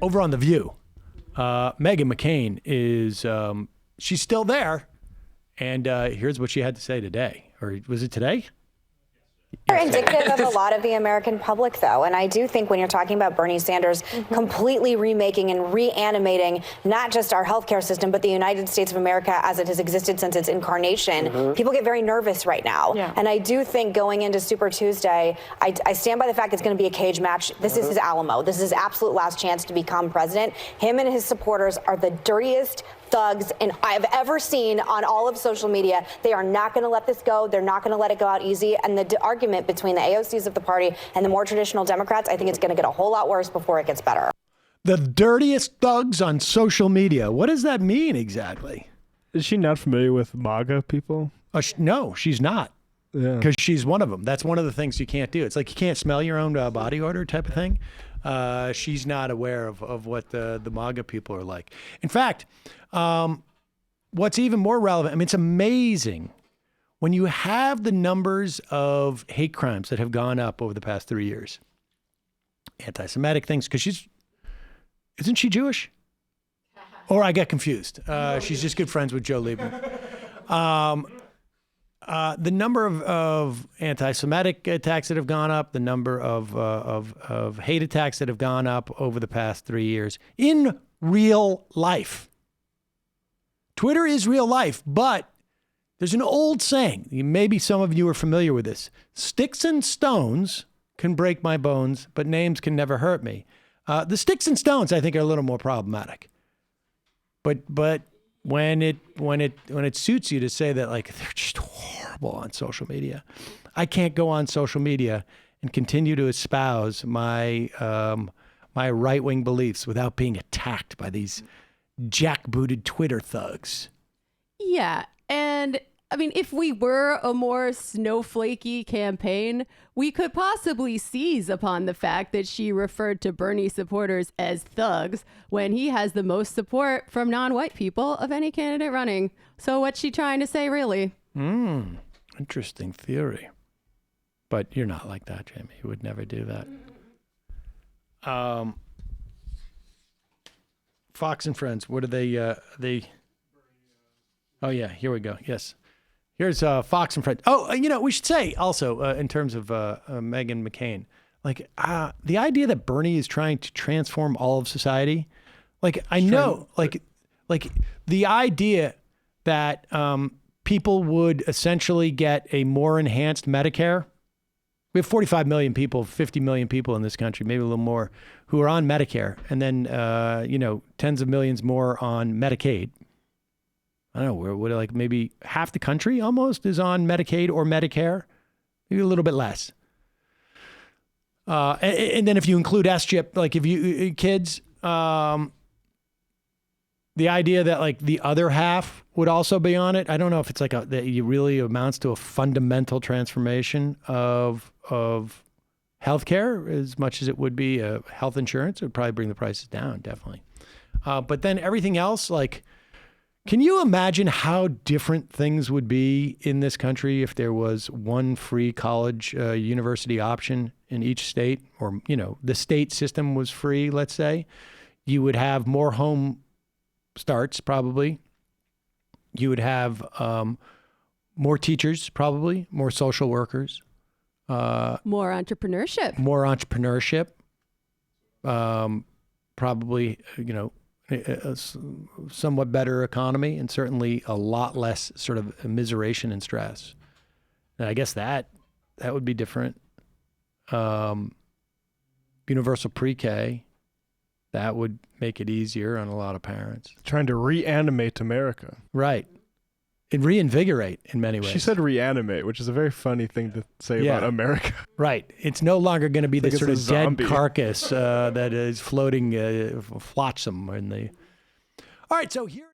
over on The View, Meghan McCain is, she's still there. And here's what she had to say today. Or was it today? They're indicative of a lot of the American public, though. And I do think when you're talking about Bernie Sanders completely remaking and reanimating not just our healthcare system, but the United States of America as it has existed since its incarnation, people get very nervous right now. Yeah. And I do think going into Super Tuesday, I stand by the fact it's going to be a cage match. This is his Alamo. This is his absolute last chance to become president. Him and his supporters are the dirtiest thugs and I've ever seen on all of social media. They are not going to let this go. They're not going to let it go out easy. And the argument between the AOCs of the party and the more traditional Democrats, I think it's going to get a whole lot worse before it gets better. The dirtiest thugs on social media. What does that mean exactly? Is she not familiar with MAGA people? No, she's not. Yeah. Because she's one of them. That's one of the things you can't do. It's like you can't smell your own body odor type of thing. She's not aware of what the MAGA people are like. In fact, what's even more relevant, I mean, it's amazing when you have the numbers of hate crimes that have gone up over the past 3 years, anti-Semitic things, because isn't she Jewish? Or I get confused. She's just good friends with Joe Lieberman. The number of anti-Semitic attacks that have gone up, the number of hate attacks that have gone up over the past 3 years in real life. Twitter is real life, but there's an old saying. Maybe some of you are familiar with this. Sticks and stones can break my bones, but names can never hurt me. The sticks and stones, I think, are a little more problematic. But when it suits you to say that, like, they're just horrible on social media, I can't go on social media and continue to espouse my my right-wing beliefs without being attacked by these jackbooted Twitter thugs. Yeah, and I mean, if we were a more snowflakey campaign, we could possibly seize upon the fact that she referred to Bernie supporters as thugs when he has the most support from non-white people of any candidate running. So what's she trying to say, really? Interesting theory. But you're not like that, Jamie. You would never do that. Fox and Friends, what are they? Oh, yeah, here we go. Yes. Here's Fox and Friends. Oh, we should say also in terms of Meghan McCain, like the idea that Bernie is trying to transform all of society. Like, I know, like the idea that people would essentially get a more enhanced Medicare. We have 45 million people, 50 million people in this country, maybe a little more, who are on Medicare. And then, tens of millions more on Medicaid. I don't know, we're like maybe half the country almost is on Medicaid or Medicare, maybe a little bit less. And then if you include SCHIP, like if you kids, the idea that like the other half would also be on it. I don't know if it's like that it really amounts to a fundamental transformation of healthcare as much as it would be health insurance. It would probably bring the prices down, definitely. But then everything else, like, can you imagine how different things would be in this country if there was one free college university option in each state, or, the state system was free, let's say? You would have more home starts, probably. You would have more teachers, probably, more social workers. More entrepreneurship. Probably, a somewhat better economy, and certainly a lot less sort of immiseration and stress. And I guess that would be different. Universal pre-K, that would make it easier on a lot of parents. Trying to reanimate America. Right. And reinvigorate in many ways. She said reanimate, which is a very funny thing to say about America. Right. It's no longer going to be this sort of dead carcass that is floating flotsam in the... All right, so here...